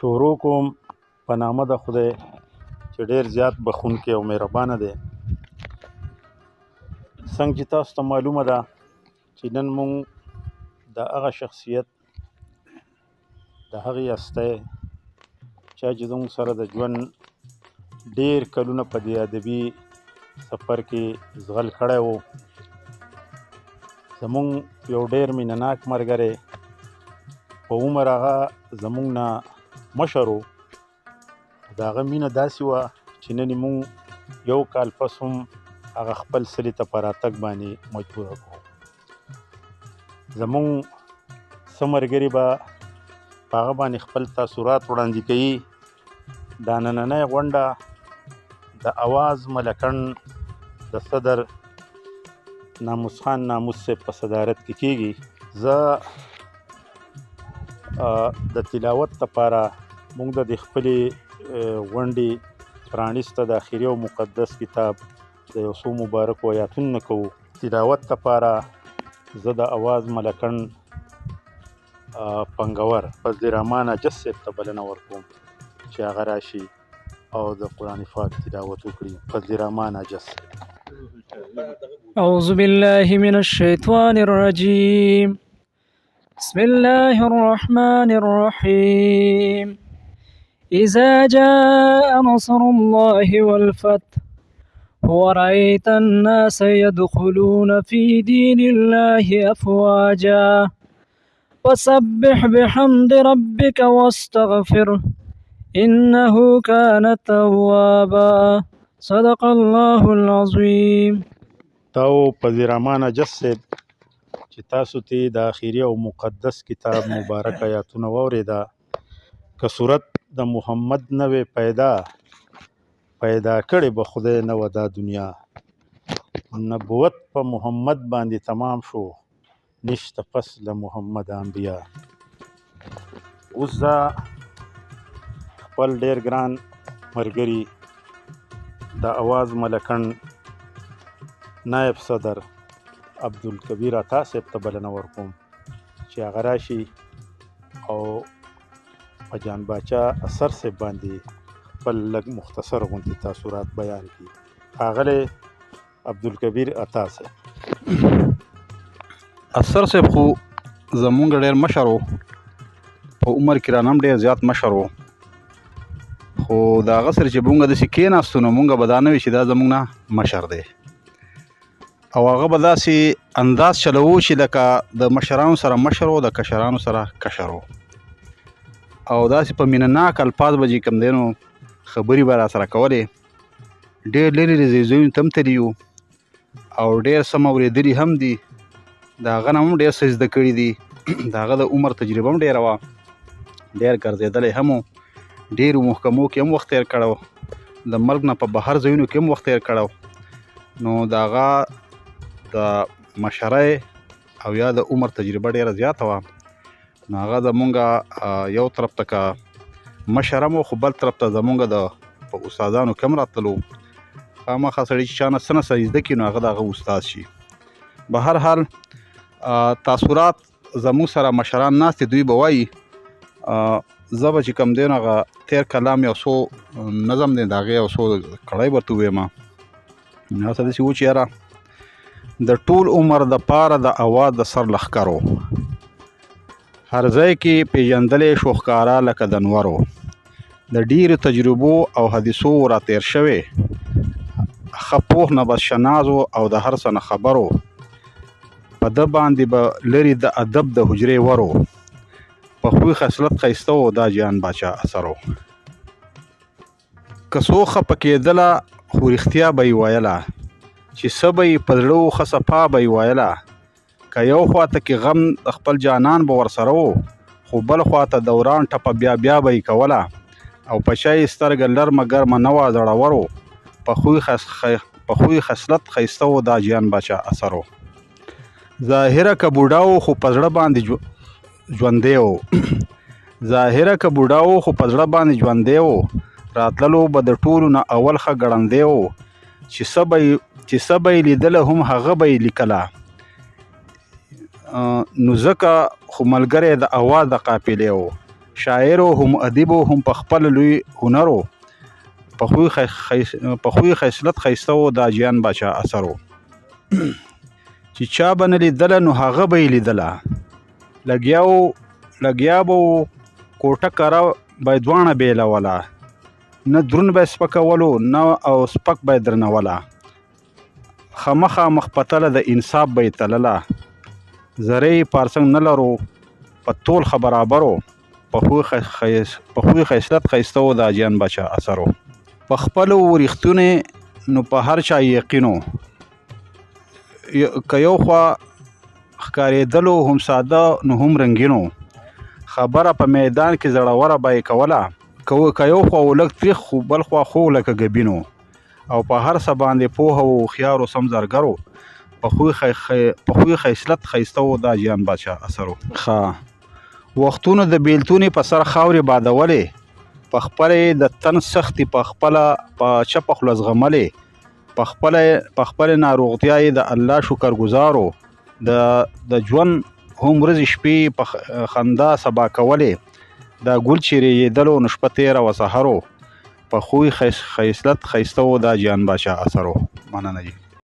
شروع کوم په نامه د خدای چې ډېر زیات بخښونکی او مهربانه دی. څنګه چې تاسو ته معلومه ده چې نن مونږ د هغه شخصیت د هغې هستی چا چې زموږ سره د ژوند ډېر کلونه په دې ادبي سفر کې زغل کړی و. زموږ یو ډېر مینهناک ملګری په عمر هغه زموږ نه مشر و. د هغه مینه داسې وه چې نن یې مونږ یو کال پس هم هغه خپل سلې ته په راتګ باندې مجبوره کړو. زموږ څه ملګري به په هغه باندې خپل تاثرات وړاندې کوي. دا نننۍ غونډه د اواز ملکن د صدر ناموس خان ناموس صاحب په صدارت کې کیږي. زه د تلاوت لپاره موږ د خپلې غونډې پرانیسته د اخري او مقدس کتاب د یو څو مبارکو آیاتونو نه کوو. تلاوت لپاره زه د اواز ملکن پنګور فضل الرحمن اجس صاحب ته بلنه ورکوم چې هغه راشي او د قرآن پاک تلاوت وکړي. فضل الرحمن اجس. أعوذ بالله من الشيطان الرجيم. بسم الله الرحمن الرحيم. إذا جاء نصر الله والفتح ورأيت الناس يدخلون في دين الله أفواجا فسبح بحمد ربك واستغفره إنه كان توابا صدق الله العظيم. تاو فضل الرحمن اجس صاحب چې تاسو ته د اخري او مقدس کتاب مبارک آیاتونه واورېده. که صورت د محمد نه وی پیدا کړې به خدای نه و دا دنیا. نبوت په محمد باندې تمام شو نشته پس له محمد انبیا. اوس زه خپل ډېر ګران ملګري د اواز ملکن نایب صدر عبدالکبیر عطا صاحب ته بلنه ورکوم چې هغه راشي او په جان باچا اثر صاحب باندې خپل لږ مختصر غونډې تاثرات بیان کړي. ښاغلی عبدالکبیر عطا صاحب. اثر صاحب خو زمونږ ډېر مشر و، په عمر کې رانه هم ډېر زیات مشر و، خو د هغه سره چې مونږ داسې کېناستو نو مونږ به دا نه وي چې دا زمونږ نه مشر دی، او هغه به داسې انداز چلوو چې لکه د مشرانو سره مشر و، د کشرانو سره کشر و، او داسې په مینهناک الفاظ به چې کوم دی نو خبرې به راسره کولې. ډېر لرې لرې ځایونو ته هم تللي یو او ډېر سم اورېدلي هم دي. د هغه نه هم ډېر څه زده کړي دي. د هغه د عمر تجربه هم ډېره وه، ډېر ګرځېدلی هم و، ډېرو محکمو کې هم وخت تېر کړی و، د ملک نه په بهر ځایونو کې هم وخت تېر کړی و. نو د هغه د مشرۍ او یا د عمر تجربه ډېره زیاته وه. نو هغه زمونږ یو طرف ته که مشر هم و، خو بل طرف ته زمونږ د په استادانو کې هم راتللو. خامخا سړي چې چا نه څه نه څه زده کړي نو هغه د هغه استاد شي. به هر حال تاثرات زموږ سره مشران ناست دي، دوی به وایي. زه به چې کوم دی نو هغه تېر کلام یو څو نظم دی د هغې یو څو کړی ورته وویم. هغه څه داسې و چې یاره د ټول عمر دپاره د اواز د سر لښکرو هر ځای کې پیژندلی شو ښکاره لکه د انورو. د ډېرو تجربو او حدیثو راتېر شوی ښه پوه نه بس شنازو او د هر څه نه خبرو. په ده باندې به لرې د ادب د حجرې ورو. په خوی خصلت ښایسته و دا جان باچا اثرو. که څو خفه کېدله خو رښتیا به یې ویله، چې څه به یې په زړه و ښه صفا به یې ویله. که یو خواته کې غم د خپل جانان به ورسره و، خو بل خواته دوران ټپه بیا بیا به یې کوله. او په چا یې سترګه لرمه ګرمه نه وه زړورو. په خوی خصلت ښایسته و دا جان باچا اثرو. ظاهره که بوډا و خو په زړه باندې ژوندی و، ظاهره که بوډا و خو په زړه باندې ژوندی و. راتللو به د ټولو نه اول ښه ګړندی و، چې څه به یې لیدله هم هغه به یې لیکله. نو ځکه خو ملګری د اواز د قافلې و، شاعر او هم ادیب او هم په خپل لوی هنرو په خوی خصلت ښایسته و دا جیان باچا اثر و چې چا به نه لیدله نو هغه به یې لیدله لګیا به و کوټه کاره به یې دواړه بېلوله نه درون به یې سپکولو نه او سپک به یې درنوله خامخا پتله د انصاف به یې تلله زره یې پارڅنګ نه لرو په ټول ښه برابرو په خوی خصلت ښایسته و دا جیان باچا اثر و په خپلو ریښتونې نو په هر چا یقین و که یو خوا ښکارېدلو هم ساده نو هم رنګین و خبره په میدان کې زړوره به یې کوله که یو خوا و لږ تریخ خو بل خوا خوږ لکه ګبین و او په هر څه باندې پوهه و هوښیار و سم زرګر و په خوی خصلت ښایسته و دا جیان باچا اثر و وختونو د بیلتونې په سر خاورې بادولې په خپلې د تن سختي په خپله په چپه خوله زغملې په خپلې ناروغتیا یې د الله شکر ګزار و د ژوند هم ورځې شپې په خندا سبا کولې دا ګل چې رېږېدلو نو شپه تېره و سحر و په خوی خصلت ښایسته و دا جیان باچا اثر و مننه جي